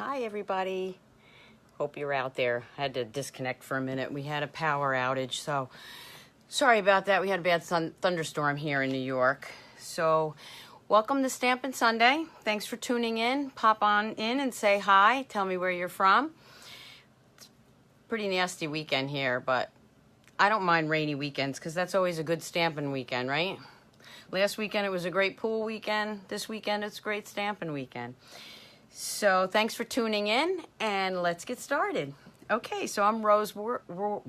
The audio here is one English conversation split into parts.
Hi everybody. Hope you're out there. I had to disconnect for a minute. We had a power outage, so sorry about that. We had a bad thunderstorm here in New York. So welcome to Stampin' Sunday. Thanks for tuning in. Pop on in and say hi. Tell me where you're from. It's a pretty nasty weekend here, but I don't mind rainy weekends because that's always a good stamping weekend, right? Last weekend it was a great pool weekend. This weekend it's a great stamping weekend. So thanks for tuning in, and let's get started. Okay, so I'm Rose Ward. I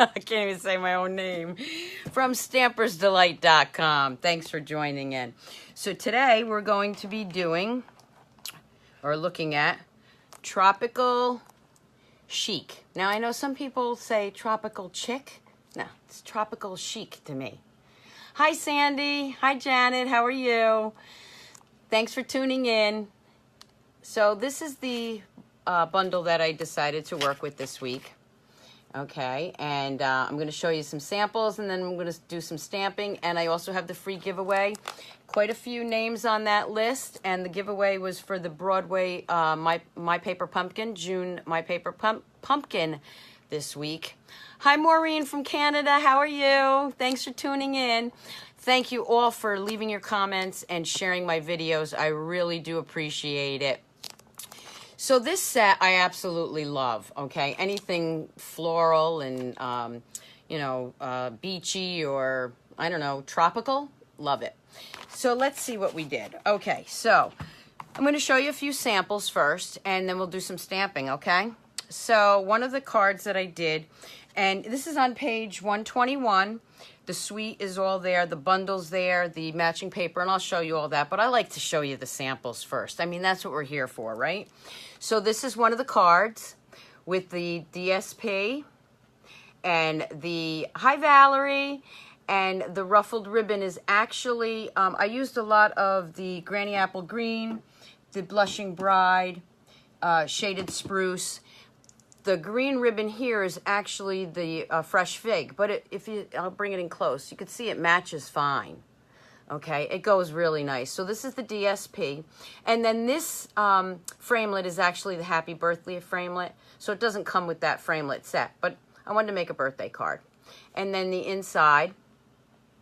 can't even say my own name. From Stampersdelight.com. Thanks for joining in. So today we're going to be doing, or looking at, Tropical Chic. Now I know some people say Tropical Chic. No, it's Tropical Chic to me. Hi Sandy. Hi Janet. How are you? Thanks for tuning in. So this is the bundle that I decided to work with this week. Okay, and I'm going to show you some samples, and then I'm going to do some stamping, and I also have the free giveaway. Quite a few names on that list, and the giveaway was for the Broadway My Paper Pumpkin, June My Paper Pumpkin this week. Hi Maureen from Canada, how are you? Thanks for tuning in. Thank you all for leaving your comments and sharing my videos. I really do appreciate it. So this set I absolutely love, okay? Anything floral and, beachy or, I don't know, tropical, love it. So let's see what we did. Okay, so I'm going to show you a few samples first, and then we'll do some stamping, okay? So one of the cards that I did, and this is on page 121. The suite is all there, the bundle's there, the matching paper, and I'll show you all that. But I like to show you the samples first. I mean, that's what we're here for, right? So this is one of the cards with the DSP and the Hi Valerie, and the ruffled ribbon is actually, I used a lot of the Granny Apple Green, the Blushing Bride, Shaded Spruce. The green ribbon here is actually the Fresh Fig, but I'll bring it in close. You can see it matches fine. Okay, it goes really nice. So this is the DSP, and then this framelit is actually the Happy Birthday framelit. So it doesn't come with that framelit set, but I wanted to make a birthday card. And then the inside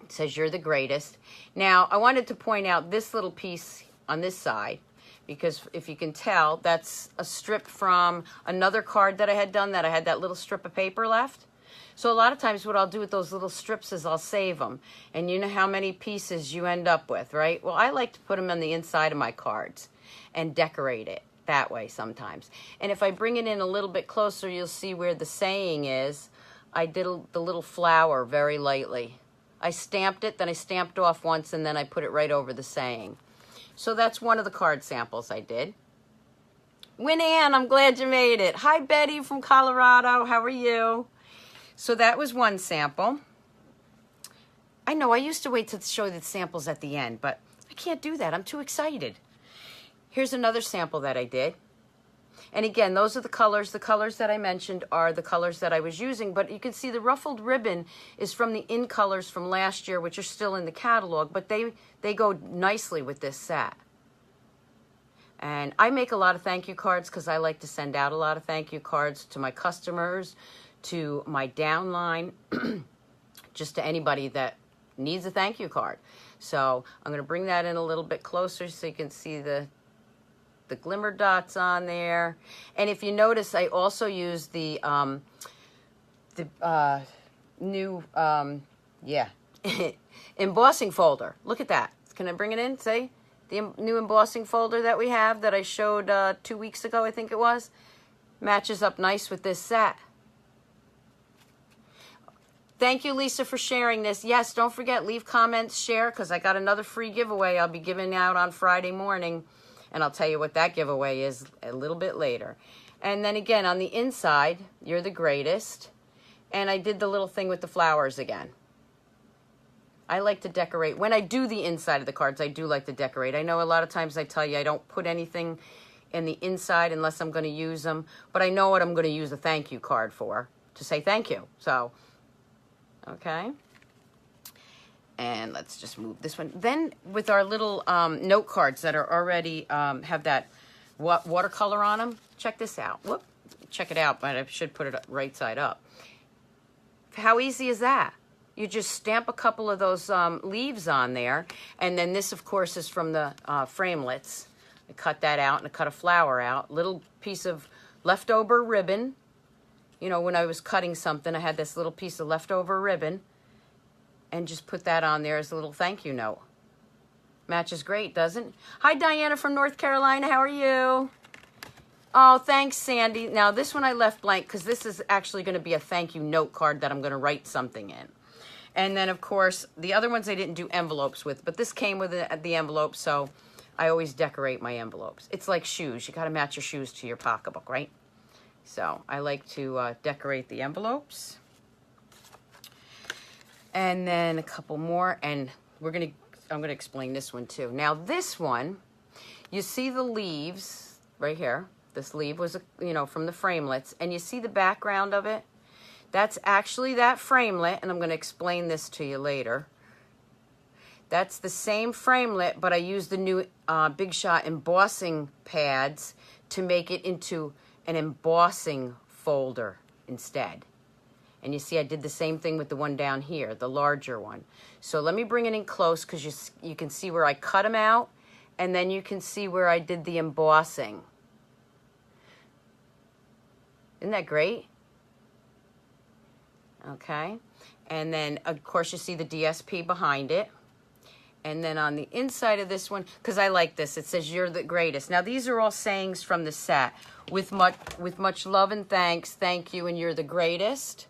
says "You're the greatest." Now I wanted to point out this little piece on this side, because if you can tell, that's a strip from another card that I had done, that I had that little strip of paper left. So a lot of times what I'll do with those little strips is I'll save them. And you know how many pieces you end up with, right? Well, I like to put them on the inside of my cards and decorate it that way sometimes. And if I bring it in a little bit closer, you'll see where the saying is. I did the little flower very lightly. I stamped it, then I stamped off once, and then I put it right over the saying. So that's one of the card samples I did. Win Ann, I'm glad you made it. Hi Betty from Colorado, how are you? So that was one sample. I know I used to wait to show the samples at the end, but I can't do that. I'm too excited. Here's another sample that I did. And again, those are the colors. The colors that I mentioned are the colors that I was using, but you can see the ruffled ribbon is from the In Colors from last year, which are still in the catalog, but they go nicely with this set. And I make a lot of thank you cards because I like to send out a lot of thank you cards to my customers, to my downline, just to anybody that needs a thank you card. So I'm going to bring that in a little bit closer so you can see the glimmer dots on there. And if you notice, I also use the new embossing folder. Look at that. Can I bring it in? See? The new embossing folder that we have that I showed 2 weeks ago, I think it was, matches up nice with this set. Thank you, Lisa, for sharing this. Yes, don't forget, leave comments, share, because I got another free giveaway I'll be giving out on Friday morning. And I'll tell you what that giveaway is a little bit later. And then again, on the inside, "You're the greatest." And I did the little thing with the flowers again. I like to decorate. When I do the inside of the cards, I do like to decorate. I know a lot of times I tell you I don't put anything in the inside unless I'm going to use them. But I know what I'm going to use a thank you card for, to say thank you. So, okay. And let's just move this one. Then with our little note cards that are already have that watercolor on them. Check this out. Whoop. Check it out, but I should put it right side up. How easy is that? You just stamp a couple of those leaves on there, and then this, of course, is from the framelits. I cut that out, and I cut a flower out. Little piece of leftover ribbon. You know, when I was cutting something, I had this little piece of leftover ribbon, and just put that on there as a little thank you note. Matches great, doesn't it? Hi, Diana from North Carolina. How are you? Oh, thanks, Sandy. Now, this one I left blank because this is actually going to be a thank you note card that I'm going to write something in. And then, of course, the other ones I didn't do envelopes with, but this came with the envelope, so I always decorate my envelopes. It's like shoes. You got to match your shoes to your pocketbook, right? So I like to decorate the envelopes. And then a couple more, and I'm going to explain this one too. Now, this one, you see the leaves right here. This leaf was, you know, from the framelits, and you see the background of it? That's actually that framelit, and I'm going to explain this to you later. That's the same framelit, but I used the new Big Shot embossing pads to make it into an embossing folder instead. And you see I did the same thing with the one down here, the larger one. So let me bring it in close because you can see where I cut them out, and then you can see where I did the embossing. Isn't that great? Okay, and then of course you see the DSP behind it, and then on the inside of this one, because I like this, it says you're the greatest. Now these are all sayings from the set. With much love and thanks, thank you, and you're the greatest.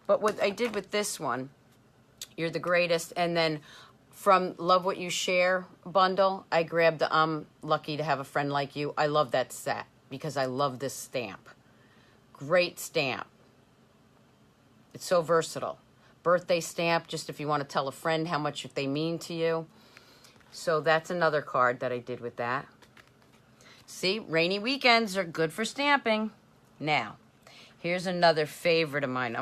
But what I did with this one, you're the greatest, and then from Love What You Share bundle, I grabbed the I'm lucky to have a friend like you. I love that set because I love this stamp. Great stamp. It's so versatile. Birthday stamp, just if you want to tell a friend how much they mean to you. So that's another card that I did with that. See, rainy weekends are good for stamping. Now, here's another favorite of mine.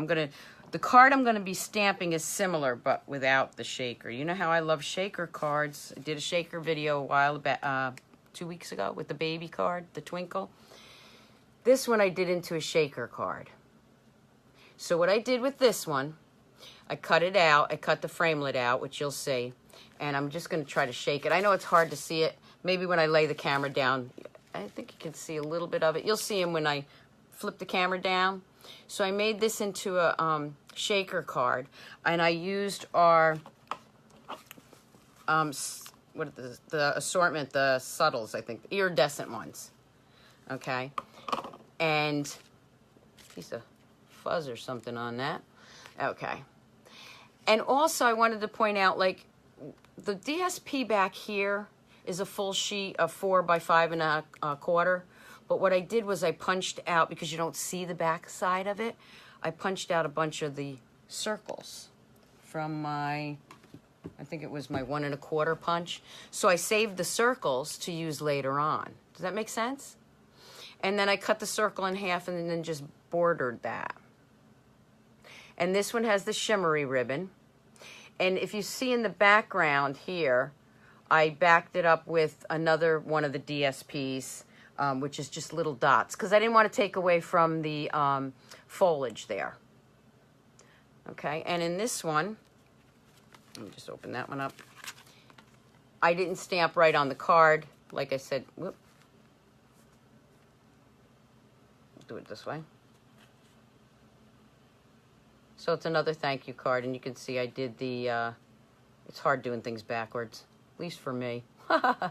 The card I'm going to be stamping is similar, but without the shaker. You know how I love shaker cards. I did a shaker video a while back, 2 weeks ago with the baby card, the twinkle. This one I did into a shaker card. So what I did with this one, I cut it out. I cut the framelit out, which you'll see. And I'm just going to try to shake it. I know it's hard to see it. Maybe when I lay the camera down, I think you can see a little bit of it. You'll see him when I flip the camera down. So I made this into a shaker card. And I used our, the assortment, the subtles, I think, the iridescent ones. Okay. And piece of fuzz or something on that. Okay. And also I wanted to point out, like, the DSP back here is a full sheet of 4 by 5 1/4. But what I did was I punched out, because you don't see the back side of it, I punched out a bunch of the circles from my, I think it was my 1 1/4 punch. So I saved the circles to use later on. Does that make sense? And then I cut the circle in half and then just bordered that. And this one has the shimmery ribbon. And if you see in the background here, I backed it up with another one of the DSPs, which is just little dots, because I didn't want to take away from the foliage there. Okay, and in this one, let me just open that one up. I didn't stamp right on the card. Like I said, whoop. Do it this way. So it's another thank you card, and you can see I did the, it's hard doing things backwards, at least for me. Okay.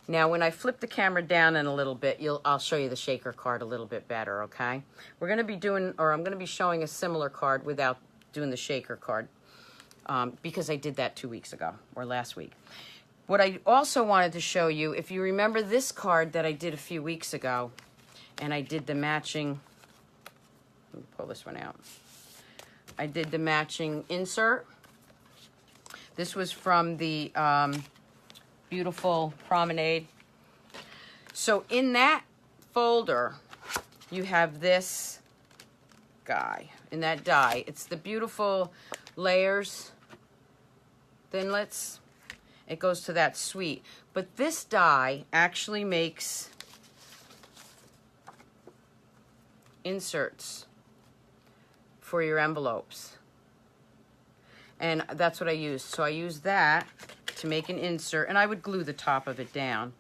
Now when I flip the camera down in a little bit, I'll show you the shaker card a little bit better, okay? We're going to be doing, or I'm going to be showing a similar card without doing the shaker card, because I did that 2 weeks ago, or last week. What I also wanted to show you, if you remember this card that I did a few weeks ago, and I did the matching, let me pull this one out. I did the matching insert. This was from the Beautiful Promenade. So in that folder, you have this guy, in that die. It's the Beautiful Layers Thinlits. It goes to that suite. But this die actually makes inserts for your envelopes. And that's what I used. So I used that to make an insert, and I would glue the top of it down.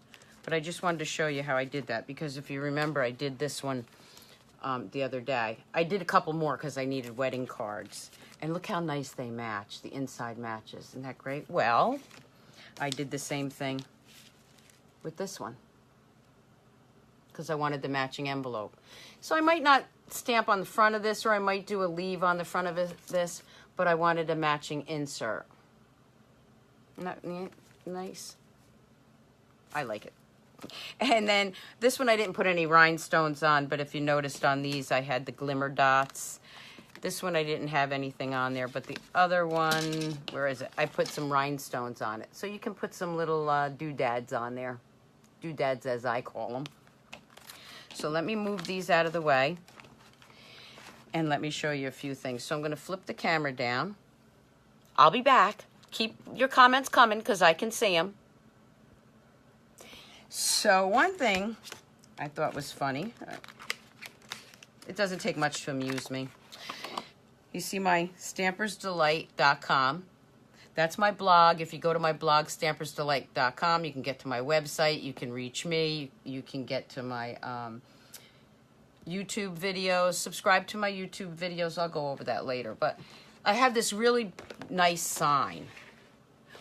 But I just wanted to show you how I did that, because if you remember, I did this one the other day. I did a couple more because I needed wedding cards. And look how nice they match. The inside matches. Isn't that great? Well, I did the same thing with this one because I wanted the matching envelope. So I might not stamp on the front of this, or I might do a leave on the front of this, but I wanted a matching insert. Isn't that nice? I like it. And then this one I didn't put any rhinestones on, but if you noticed on these I had the glimmer dots. This one I didn't have anything on there, but the other one, where is it? I put some rhinestones on it. So you can put some little doodads on there. Doodads, as I call them. So let me move these out of the way, and let me show you a few things. So I'm going to flip the camera down. I'll be back. Keep your comments coming because I can see them. So one thing I thought was funny. It doesn't take much to amuse me. You see my Stampersdelight.com. That's my blog. If you go to my blog, Stampersdelight.com, you can get to my website. You can reach me. You can get to my YouTube videos. Subscribe to my YouTube videos. I'll go over that later. But I have this really nice sign.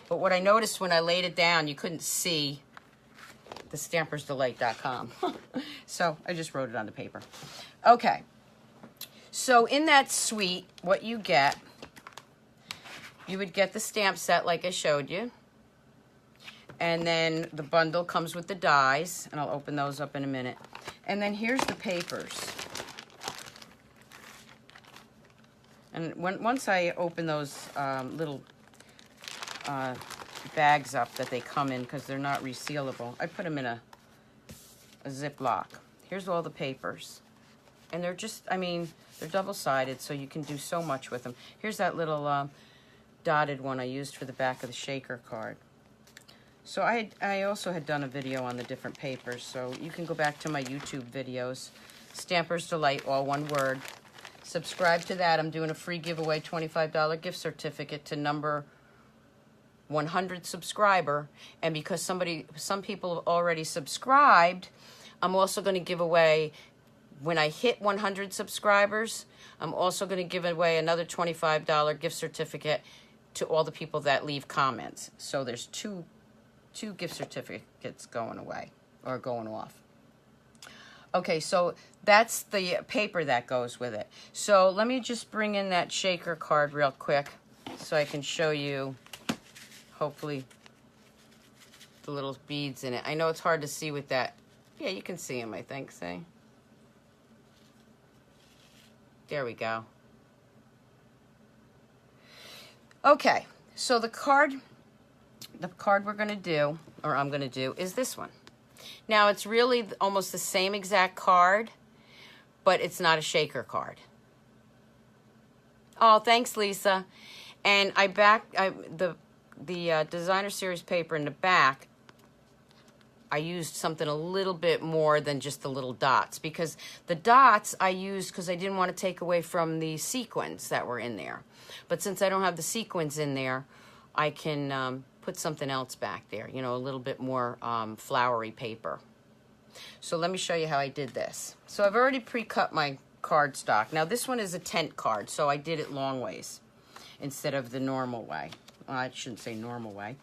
But what I noticed when I laid it down, you couldn't see the Stampersdelight.com. So I just wrote it on the paper. Okay. So in that suite, what you get, you would get the stamp set like I showed you. And then the bundle comes with the dies, and I'll open those up in a minute. And then here's the papers. And once I open those little bags up that they come in, because they're not resealable, I put them in a Ziploc. Here's all the papers. And they're just, I mean, they're double-sided, so you can do so much with them. Here's that little dotted one I used for the back of the shaker card. So I also had done a video on the different papers, so you can go back to my YouTube videos. Stampers Delight, all one word. Subscribe to that. I'm doing a free giveaway, $25 gift certificate to number 100 subscriber. And because some people have already subscribed, I'm also going to give away, when I hit 100 subscribers, I'm also going to give away another $25 gift certificate to all the people that leave comments. So there's two gift certificates going away, or going off. Okay, so that's the paper that goes with it. So let me just bring in that shaker card real quick so I can show you, hopefully, the little beads in it. I know it's hard to see with that. Yeah, you can see them, I think, see? There we go. Okay, so the card we're going to do, or I'm going to do, is this one. Now, it's really almost the same exact card, but it's not a shaker card. Oh, thanks, Lisa. And the designer series paper in the back, I used something a little bit more than just the little dots, because the dots I used because I didn't want to take away from the sequins that were in there. But since I don't have the sequins in there, I can put something else back there, you know, a little bit more flowery paper. So let me show you how I did this. So I've already pre-cut my cardstock. Now this one is a tent card, so I did it long ways instead of the normal way. Well, I shouldn't say normal way.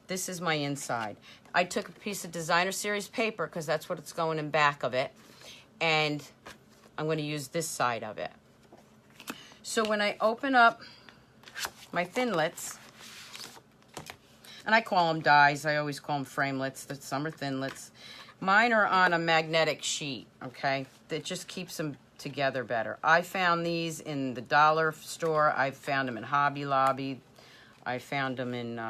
This is my inside. I took a piece of designer series paper because that's what it's going in back of it, and I'm going to use this side of it. So when I open up my thinlets, and I call them dies, I always call them framelets, some are thinlets. Mine are on a magnetic sheet, okay? That just keeps them together better. I found these in the dollar store. I found them in Hobby Lobby. I found them in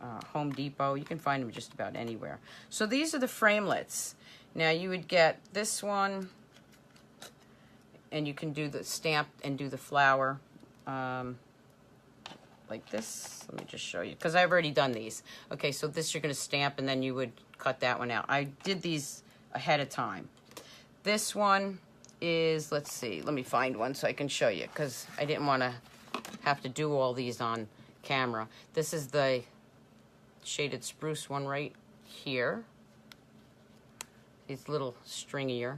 Home Depot. You can find them just about anywhere. So these are the framelets. Now you would get this one, and you can do the stamp and do the flower like like this. Let me just show you, because I've already done these. Okay, so this you're going to stamp, and then you would cut that one out. I did these ahead of time. This one is, let's see, let me find one so I can show you, because I didn't want to have to do all these on camera. This is the shaded spruce one right here. It's a little stringier.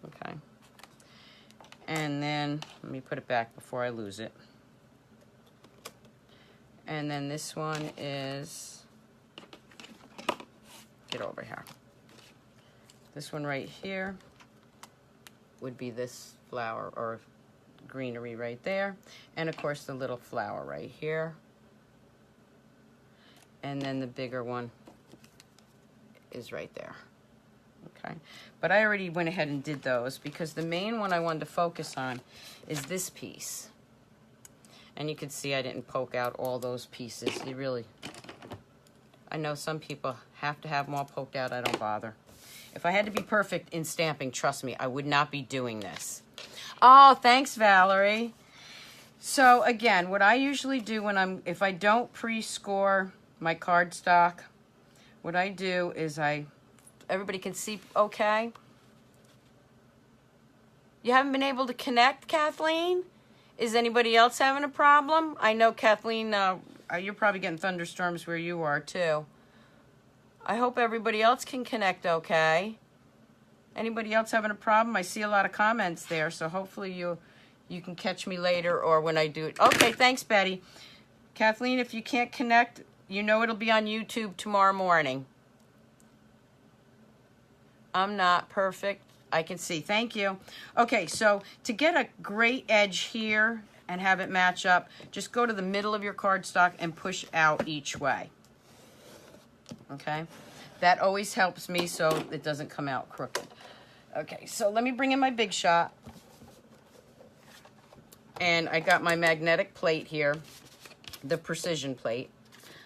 Okay. And then, let me put it back before I lose it. And then this one is, get over here. This one right here would be this flower or greenery right there. And of course the little flower right here. And then the bigger one is right there. Okay, but I already went ahead and did those because the main one I wanted to focus on is this piece. And you can see I didn't poke out all those pieces. You really, I know some people have to have them all poked out. I don't bother. If I had to be perfect in stamping, trust me, I would not be doing this. Oh, thanks, Valerie. So again, what I usually do when if I don't pre-score my cardstock, what I do is everybody can see okay? You haven't been able to connect, Kathleen? Is anybody else having a problem? I know, Kathleen, you're probably getting thunderstorms where you are, too. I hope everybody else can connect okay. Anybody else having a problem? I see a lot of comments there, so hopefully you can catch me later or when I do it. Okay, thanks, Betty. Kathleen, if you can't connect, you know it'll be on YouTube tomorrow morning. I'm not perfect. I can see. Thank you. Okay, so to get a great edge here and have it match up, just go to the middle of your cardstock and push out each way. Okay? That always helps me so it doesn't come out crooked. Okay, so let me bring in my Big Shot. And I got my magnetic plate here, the precision plate.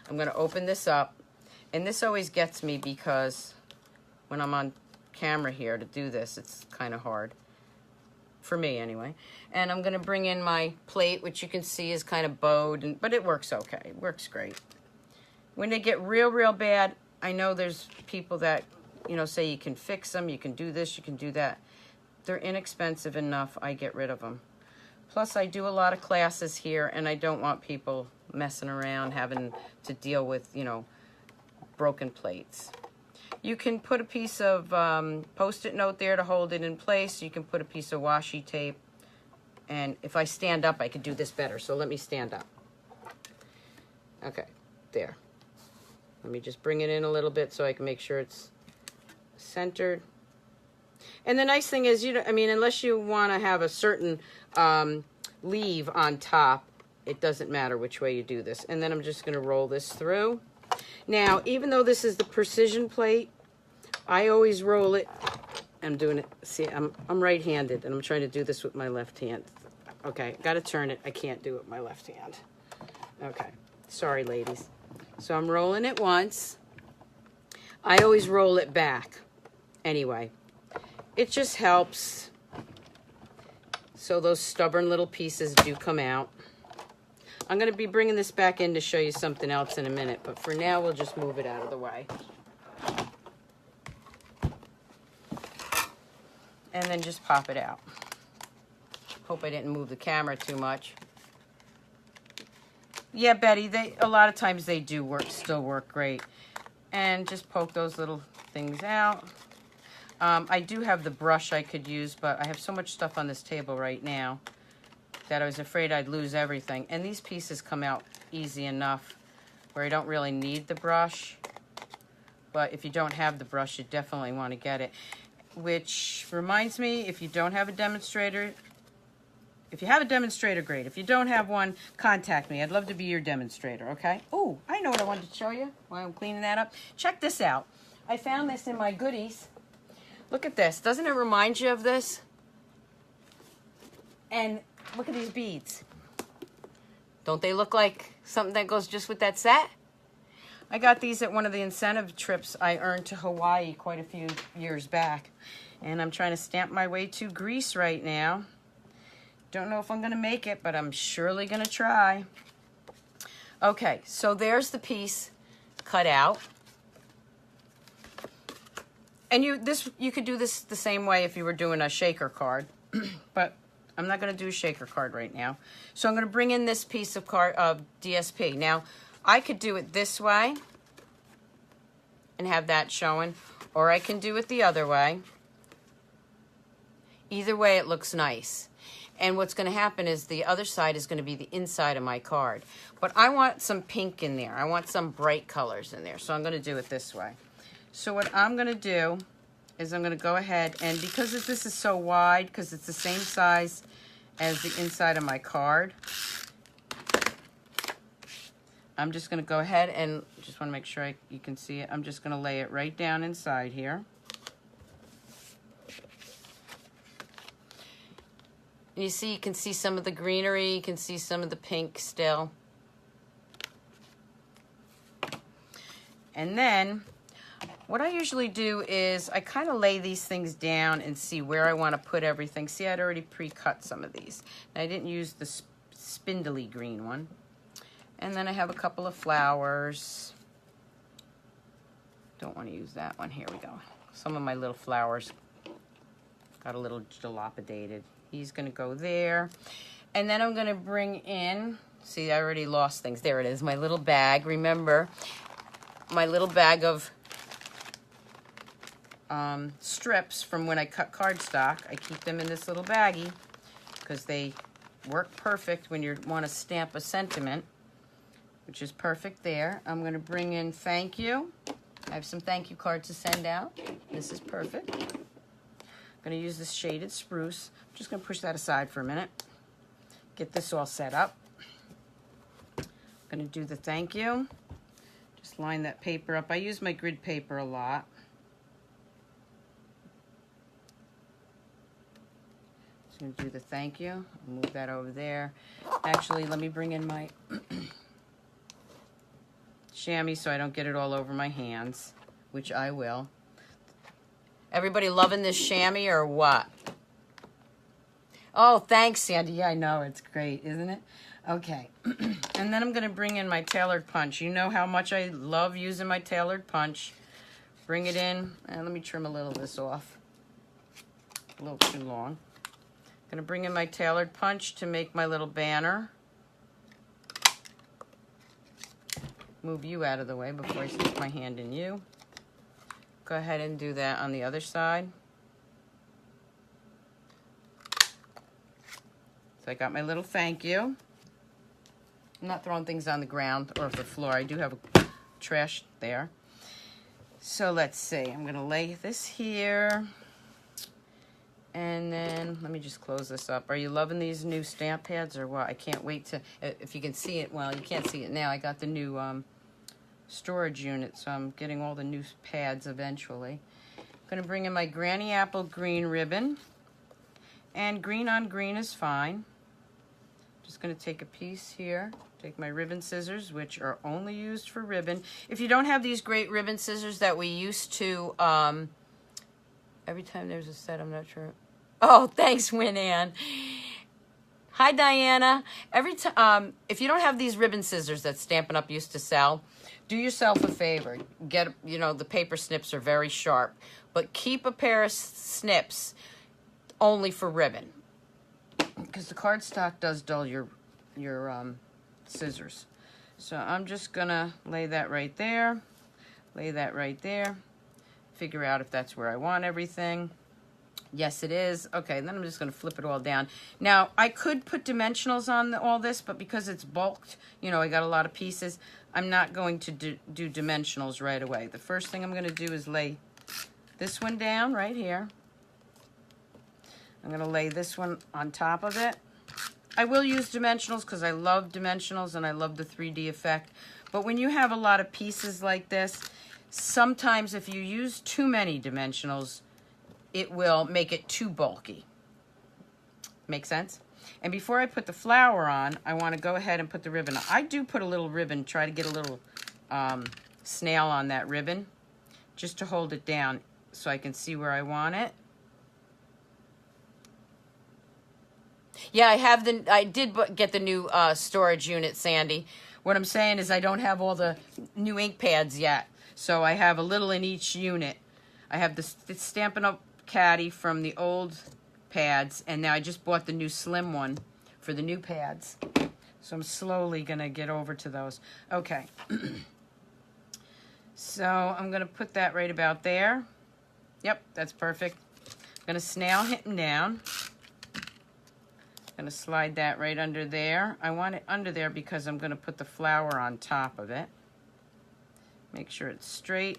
I'm going to open this up. And this always gets me because when I'm on camera here to do this, it's kind of hard for me anyway. And I'm going to bring in my plate, which you can see is kind of bowed, but it works okay. It works great. When they get real bad, I know there's people that, you know, say you can fix them, you can do this, you can do that. They're inexpensive enough, I get rid of them. Plus, I do a lot of classes here, and I don't want people messing around having to deal with, you know, broken plates. You can put a piece of Post-it note there to hold it in place. You can put a piece of washi tape. And if I stand up, I could do this better. So let me stand up. Okay, there. Let me just bring it in a little bit so I can make sure it's centered. And the nice thing is, I mean, unless you want to have a certain leave on top, it doesn't matter which way you do this. And then I'm just going to roll this through. Now, even though this is the precision plate, I always roll it. I'm doing it. See, I'm right-handed, and I'm trying to do this with my left hand. Okay, got to turn it. I can't do it with my left hand. Okay, sorry, ladies. So I'm rolling it once. I always roll it back. Anyway, it just helps so those stubborn little pieces do come out. I'm going to be bringing this back in to show you something else in a minute, but for now, we'll just move it out of the way. And then just pop it out. Hope I didn't move the camera too much. Yeah, Betty, a lot of times they do still work great. And just poke those little things out. I do have the brush I could use, but I have so much stuff on this table right now that I was afraid I'd lose everything. And these pieces come out easy enough where I don't really need the brush. But if you don't have the brush, you definitely want to get it. Which reminds me, if you don't have a demonstrator, if you have a demonstrator, great. If you don't have one, contact me. I'd love to be your demonstrator, okay? Oh, I know what I wanted to show you while I'm cleaning that up. Check this out. I found this in my goodies. Look at this. Doesn't it remind you of this? And look at these beads. Don't they look like something that goes just with that set? I got these at one of the incentive trips I earned to Hawaii quite a few years back. And I'm trying to stamp my way to Greece right now. Don't know if I'm going to make it, but I'm surely going to try. Okay, so there's the piece cut out. And you could do this the same way if you were doing a shaker card, but I'm not going to do a shaker card right now. So I'm going to bring in this piece of DSP. Now, I could do it this way and have that showing, or I can do it the other way. Either way, it looks nice. And what's going to happen is the other side is going to be the inside of my card. But I want some pink in there. I want some bright colors in there. So I'm going to do it this way. So what I'm going to do is I'm going to go ahead, and because this is so wide, because it's the same size as the inside of my card, I'm just going to go ahead and just want to make sure you can see it. I'm just going to lay it right down inside here. And you can see some of the greenery, you can see some of the pink still. And then what I usually do is I kind of lay these things down and see where I want to put everything. See, I'd already pre-cut some of these. And I didn't use the spindly green one. And then I have a couple of flowers. Don't want to use that one. Here we go. Some of my little flowers got a little dilapidated. He's going to go there. And then I'm going to bring in, see, I already lost things. There it is, my little bag. Remember, my little bag of strips from when I cut cardstock. I keep them in this little baggie because they work perfect when you want to stamp a sentiment, which is perfect there. I'm going to bring in thank you. I have some thank you cards to send out. This is perfect. I'm going to use this shaded spruce. I'm just going to push that aside for a minute. Get this all set up. I'm going to do the thank you. Just line that paper up. I use my grid paper a lot. Just going to do the thank you. I'll move that over there. Actually, let me bring in my chamois so I don't get it all over my hands, which I will. Everybody loving this chamois or what? Oh, thanks, Sandy. Yeah, I know. It's great, isn't it? Okay. And then I'm going to bring in my tailored punch. You know how much I love using my tailored punch. Bring it in. And let me trim a little of this off. A little too long. I'm going to bring in my tailored punch to make my little banner. Move you out of the way before I stick my hand in you. Go ahead and do that on the other side. So I got my little thank you. I'm not throwing things on the ground or the floor. I do have a trash there. So let's see. I'm going to lay this here. And then let me just close this up. Are you loving these new stamp pads or what? I can't wait to, if you can see it. Well, you can't see it now. I got the new storage unit, so I'm getting all the new pads eventually. I'm going to bring in my Granny Apple green ribbon. And green on green is fine. Just going to take a piece here. Take my ribbon scissors, which are only used for ribbon. If you don't have these great ribbon scissors that we used to, every time there's a set, I'm not sure. Oh, thanks, Win Ann. Hi, Diana. Every time, if you don't have these ribbon scissors that Stampin' Up! Used to sell, do yourself a favor. Get, the paper snips are very sharp, but keep a pair of snips only for ribbon, because the cardstock does dull your scissors. So I'm just gonna lay that right there, lay that right there, figure out if that's where I want everything. Yes, it is. Okay, then I'm just gonna flip it all down. Now, I could put dimensionals on all this, but because it's bulked, I got a lot of pieces, I'm not going to do dimensionals right away. The first thing I'm gonna do is lay this one down right here. I'm gonna lay this one on top of it. I will use dimensionals because I love dimensionals and I love the 3D effect. But when you have a lot of pieces like this, sometimes if you use too many dimensionals, it will make it too bulky. Make sense? And before I put the flower on, I want to go ahead and put the ribbon on. I do put a little ribbon, try to get a little snail on that ribbon, just to hold it down so I can see where I want it. Yeah, I did get the new storage unit, Sandy. What I'm saying is I don't have all the new ink pads yet. So I have a little in each unit. I have the Stampin' Up! Caddy from the old pads, and now I just bought the new slim one for the new pads. So I'm slowly going to get over to those. Okay. So I'm going to put that right about there. Yep, that's perfect. I'm going to snail him down. I'm going to slide that right under there. I want it under there because I'm going to put the flower on top of it. Make sure it's straight.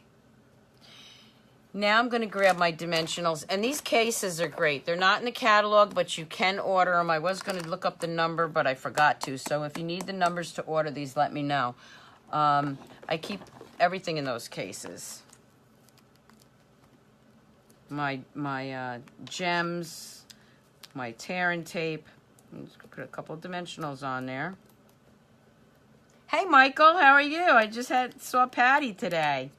Now I'm going to grab my dimensionals, and these cases are great. They're not in the catalog, but you can order them. I was going to look up the number, but I forgot to. So if you need the numbers to order these, let me know. I keep everything in those cases. My gems, my tear and tape. Let's put a couple of dimensionals on there. Hey, Michael, how are you? I just saw Patty today.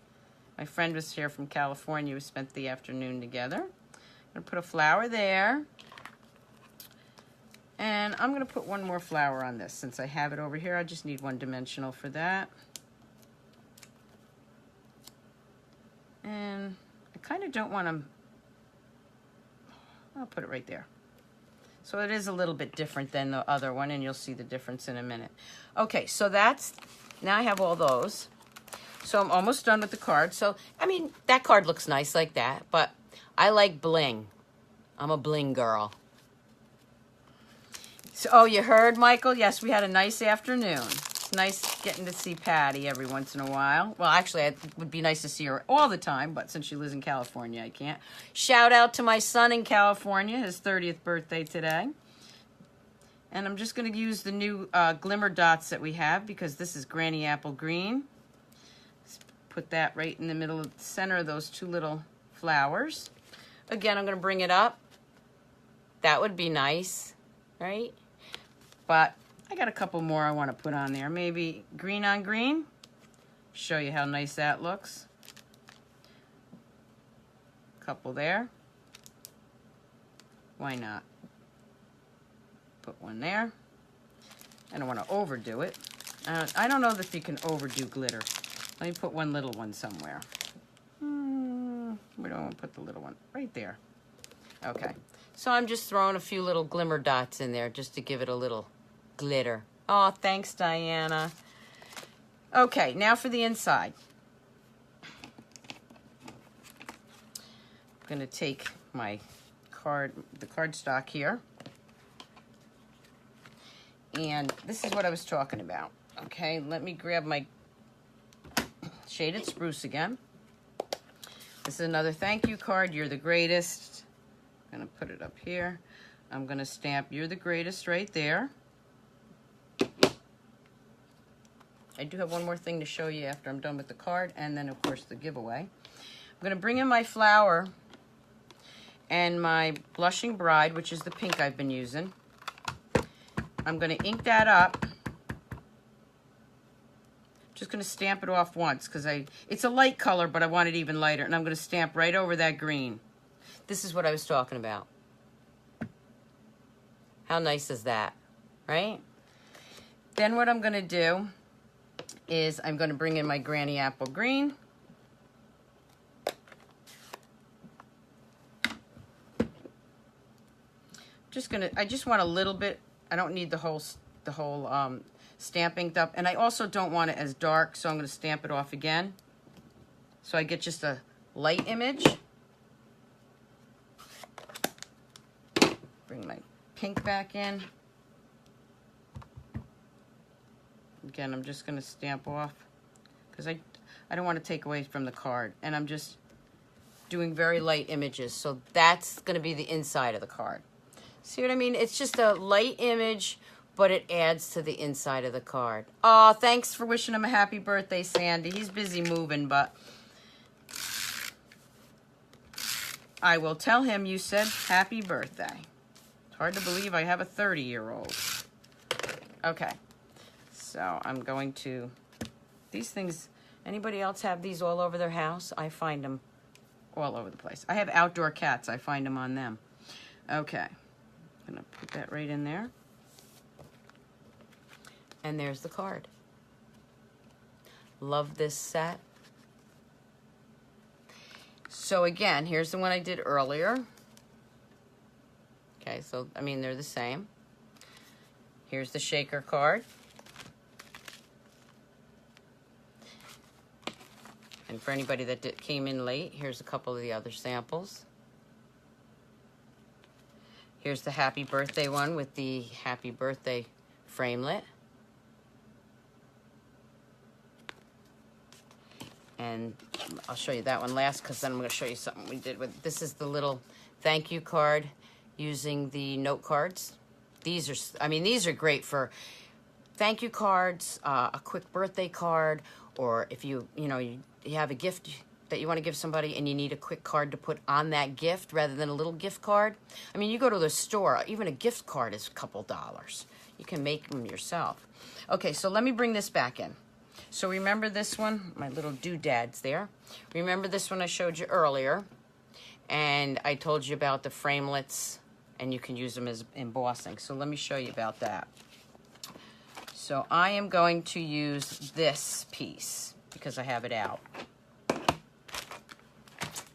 My friend was here from California. We spent the afternoon together. I'm going to put a flower there. And I'm going to put one more flower on this. Since I have it over here, I just need one dimensional for that. And I kind of don't want to... I'll put it right there. So it is a little bit different than the other one, and you'll see the difference in a minute. Okay, so that's... Now I have all those. So I'm almost done with the card. So, I mean, that card looks nice like that, but I like bling. I'm a bling girl. So, oh, you heard, Michael? Yes, we had a nice afternoon. It's nice getting to see Patty every once in a while. Well, actually, it would be nice to see her all the time, but since she lives in California, I can't. Shout out to my son in California, his 30th birthday today. And I'm just going to use the new glimmer dots that we have because this is Granny Apple Green. Put that right in the middle of the center of those two little flowers. Again, I'm going to bring it up. That would be nice, right? But I got a couple more I want to put on there. Maybe green on green. Show you how nice that looks. Couple there. Why not? Put one there. I don't want to overdo it. I don't know if you can overdo glitter. Let me put one little one somewhere. We don't want to put the little one right there. Okay. So I'm just throwing a few little glimmer dots in there just to give it a little glitter. Oh, thanks, Diana. Okay, now for the inside. I'm going to take my the cardstock here. And this is what I was talking about. Okay, let me grab my Shaded Spruce again. This is another thank you card. You're the greatest. I'm going to put it up here. I'm going to stamp You're the Greatest right there. I do have one more thing to show you after I'm done with the card, and then, of course, the giveaway. I'm going to bring in my flower and my Blushing Bride, which is the pink I've been using. I'm going to ink that up. Just going to stamp it off once because it's a light color, but I want it even lighter. And I'm going to stamp right over that green. This is what I was talking about. How nice is that, right? Then what I'm going to do is I'm going to bring in my Granny Apple Green. I just want a little bit. I don't need the whole stamp inked up, and I also don't want it as dark, so I'm going to stamp it off again so I get just a light image. Bring my pink back in. Again, I'm just going to stamp off because I don't want to take away from the card, and I'm just doing very light images, so that's going to be the inside of the card. See what I mean? It's just a light image, but it adds to the inside of the card. Oh, thanks for wishing him a happy birthday, Sandy. He's busy moving, but I will tell him you said happy birthday. It's hard to believe I have a 30-year-old. Okay, so I'm going to, these things, anybody else have these all over their house? I find them all over the place. I have outdoor cats. I find them on them. Okay, I'm going to put that right in there. And there's the card. Love this set. So again, here's the one I did earlier. Okay, so, I mean, they're the same. Here's the shaker card. And for anybody that came in late, here's a couple of the other samples. Here's the happy birthday one with the happy birthday framelit. And I'll show you that one last, because then I'm going to show you something we did with, this is the little thank you card using the note cards. These are, I mean, these are great for thank you cards, a quick birthday card, or if you have a gift that you want to give somebody and you need a quick card to put on that gift rather than a little gift card. I mean, you go to the store, even a gift card is a couple dollars. You can make them yourself. Okay, so let me bring this back in. So remember this one? My little doodads there. Remember this one I showed you earlier? And I told you about the framelits, and you can use them as embossing. So let me show you about that. So I am going to use this piece because I have it out.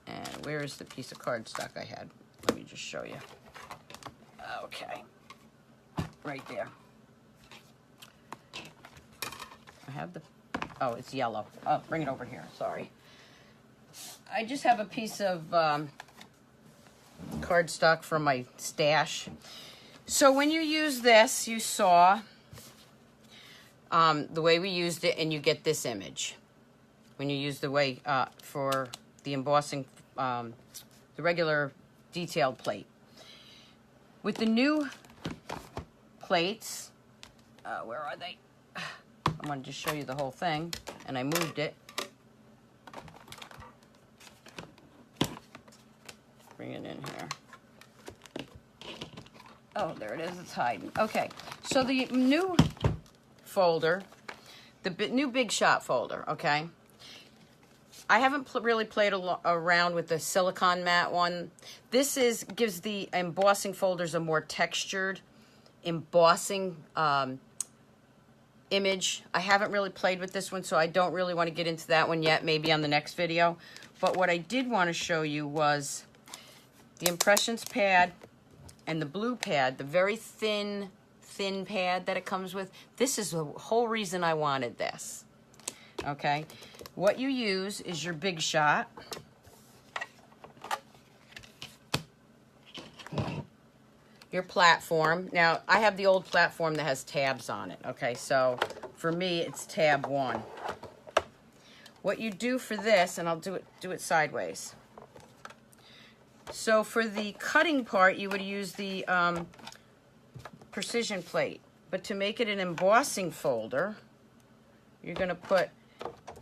And where is the piece of cardstock I had? Let me just show you. Okay. Right there. I have the, oh, it's yellow. Oh, bring it over here, sorry. I just have a piece of cardstock from my stash. So when you use this, you saw the way we used it, and you get this image. When you use the way for the embossing, the regular detailed plate. With the new plates, where are they? I wanted to show you the whole thing, and I moved it. Bring it in here. Oh, there it is, it's hiding. Okay, so the new folder, the new Big Shot folder, okay? I haven't really played around with the silicone matte one. This gives the embossing folders a more textured embossing image. I haven't really played with this one, so I don't really want to get into that one yet, maybe on the next video. But what I did want to show you was the impressions pad and the blue pad, the very thin pad that it comes with. This is the whole reason I wanted this. Okay, what you use is your Big Shot. Your platform. Now, I have the old platform that has tabs on it. Okay, so for me, it's tab 1. What you do for this, and I'll do it sideways. So for the cutting part, you would use the precision plate. But to make it an embossing folder, you're going to put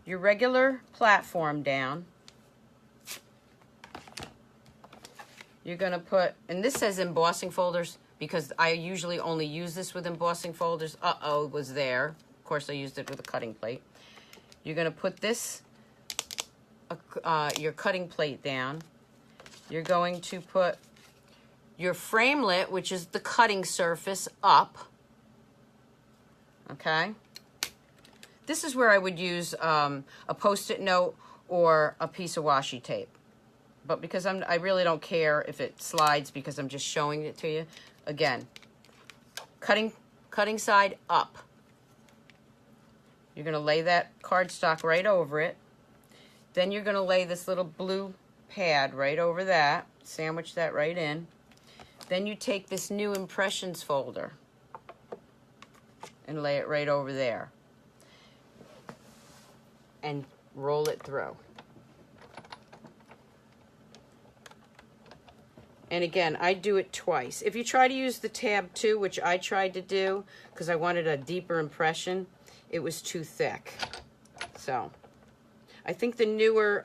your regular platform down. You're going to put, and this says embossing folders because I usually only use this with embossing folders. Uh-oh, it was there. Of course, I used it with a cutting plate. You're going to put this, your cutting plate down. You're going to put your framelit, which is the cutting surface, up. Okay? This is where I would use a Post-it note or a piece of washi tape. But because I really don't care if it slides because I'm just showing it to you. Again, cutting side up. You're going to lay that cardstock right over it. Then you're going to lay this little blue pad right over that. Sandwich that right in. Then you take this new impressions folder and lay it right over there. And roll it through. And again, I do it twice. If you try to use the tab 2, which I tried to do, because I wanted a deeper impression, it was too thick. So, I think the newer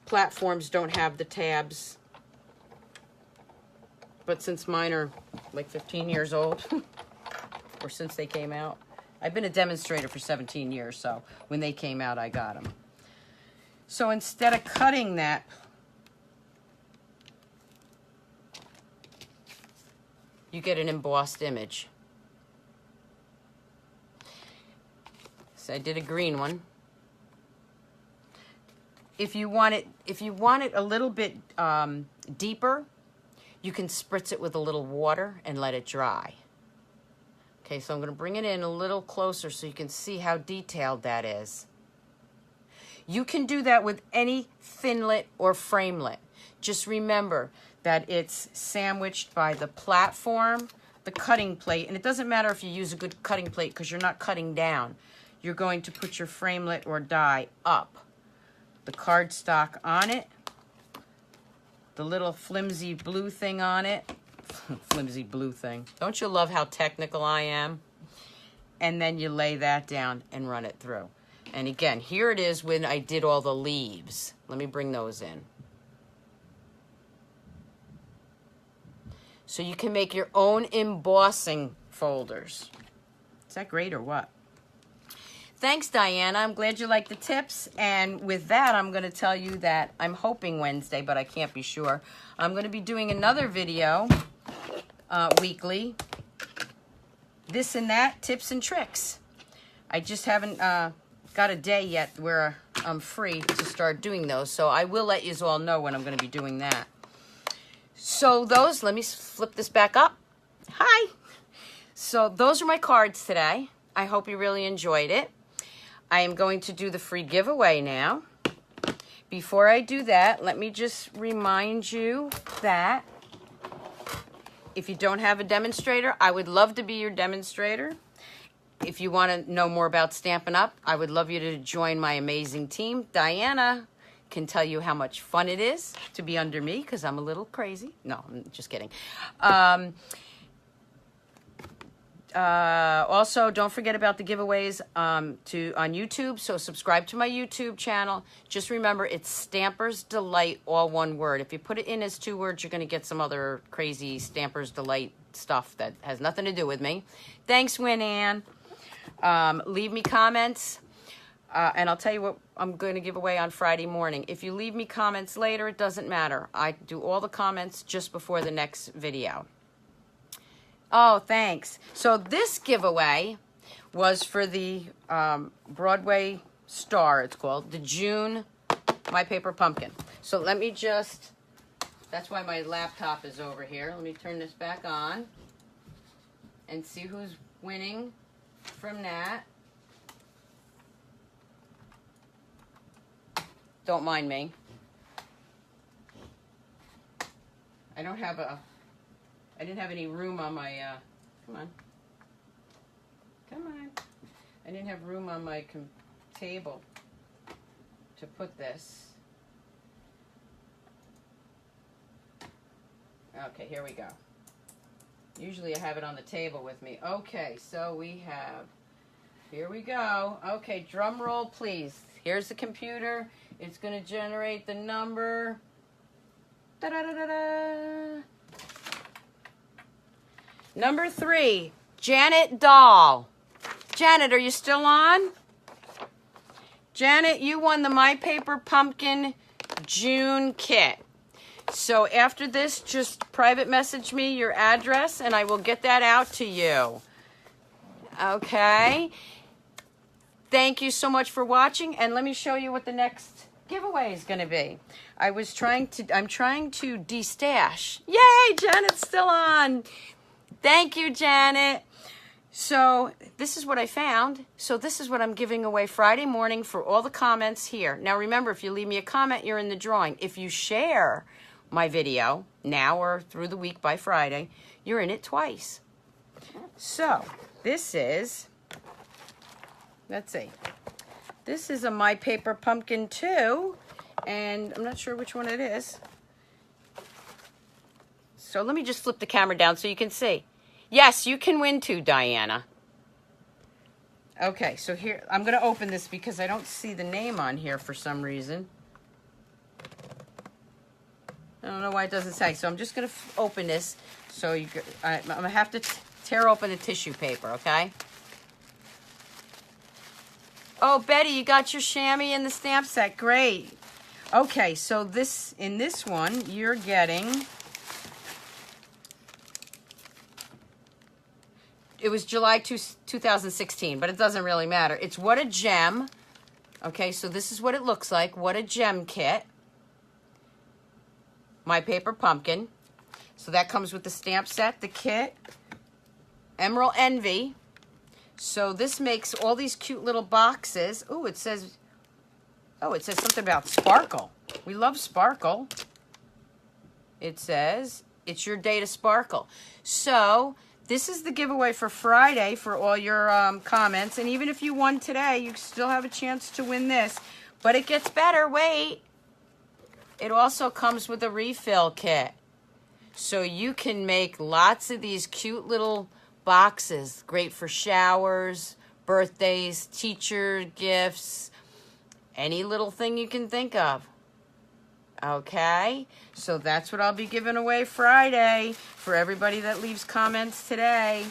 platforms don't have the tabs. But since mine are like 15 years old, or since they came out, I've been a demonstrator for 17 years, so when they came out, I got them. So instead of cutting that, you get an embossed image. So I did a green one. if you want it a little bit deeper, you can spritz it with a little water and let it dry. Okay, so I'm going to bring it in a little closer so you can see how detailed that is. You can do that with any thinlet or framelit. Just remember that it's sandwiched by the platform, the cutting plate, and it doesn't matter if you use a good cutting plate because you're not cutting down. You're going to put your framelit or die up. The cardstock on it, the little flimsy blue thing on it. Flimsy blue thing. Don't you love how technical I am? And then you lay that down and run it through. And again, here it is when I did all the leaves. Let me bring those in. So you can make your own embossing folders. Is that great or what? Thanks, Diana. I'm glad you like the tips. And with that, I'm going to tell you that I'm hoping Wednesday, but I can't be sure. I'm going to be doing another video weekly. This and that, tips and tricks. I just haven't got a day yet where I'm free to start doing those. So I will let you all know when I'm going to be doing that. So those, let me flip this back up. Hi. So those are my cards today. I hope you really enjoyed it. I am going to do the free giveaway now. Before I do that, let me just remind you that if you don't have a demonstrator, I would love to be your demonstrator. If you want to know more about Stampin' Up, I would love you to join my amazing team. Diana can tell you how much fun it is to be under me because I'm a little crazy. No, I'm just kidding. Also, don't forget about the giveaways on YouTube. So subscribe to my YouTube channel. Just remember, it's Stampersdelight, all one word. If you put it in as 2 words, you're going to get some other crazy Stampersdelight stuff that has nothing to do with me. Thanks, Win-Ann. Leave me comments. And I'll tell you what I'm going to give away on Friday morning. If you leave me comments later, it doesn't matter. I do all the comments just before the next video. Oh, thanks. So this giveaway was for the Broadway Star, it's called, the June My Paper Pumpkin. So let me just, that's why my laptop is over here. Let me turn this back on and see who's winning from that. Don't mind me. I don't have a... I didn't have any room on my, come on. I didn't have room on my table to put this. Okay, here we go. Usually I have it on the table with me. Okay, so we have, here we go. Okay, drum roll, please. Here's the computer. It's going to generate the number. Da-da-da-da-da. Number 3, Janet Dahl. Janet, are you still on? Janet, you won the My Paper Pumpkin June kit. So after this, just private message me your address and I will get that out to you. Okay. Thank you so much for watching, and let me show you what the next giveaway is going to be. I'm trying to destash. Yay, Janet's still on. Thank you, Janet. So this is what I found. So this is what I'm giving away Friday morning for all the comments here. Now remember, if you leave me a comment, you're in the drawing. If you share my video now or through the week by Friday, you're in it twice. So this is, let's see. This is a My Paper Pumpkin 2, and I'm not sure which one it is. So let me just flip the camera down so you can see. Yes, you can win too, Diana. Okay, so here, I'm going to open this because I don't see the name on here for some reason. I don't know why it doesn't say. So I'm just going to open this. So I'm going to have to tear open the tissue paper, okay? Oh, Betty, you got your chamois in the stamp set. Great. Okay, so in this one, you're getting... It was July 2016, but it doesn't really matter. It's What a Gem Okay, so this is what it looks like. What a gem kit. My Paper Pumpkin. So that comes with the stamp set, the kit, Emerald Envy. So this makes all these cute little boxes. Oh, it says something about sparkle. We love sparkle. It says, it's your day to sparkle. So this is the giveaway for Friday for all your comments. And even if you won today, you still have a chance to win this. But it gets better. Wait. It also comes with a refill kit. So you can make lots of these cute little boxes. Great for showers, birthdays, teacher gifts, any little thing you can think of. Okay, so that's what I'll be giving away Friday for everybody that leaves comments today.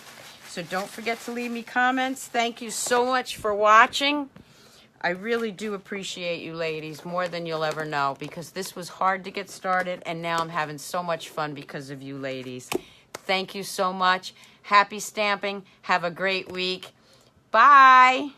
So don't forget to leave me comments. Thank you so much for watching. I really do appreciate you ladies more than you'll ever know, because this was hard to get started and now I'm having so much fun because of you ladies. Thank you so much. Happy stamping. Have a great week. Bye.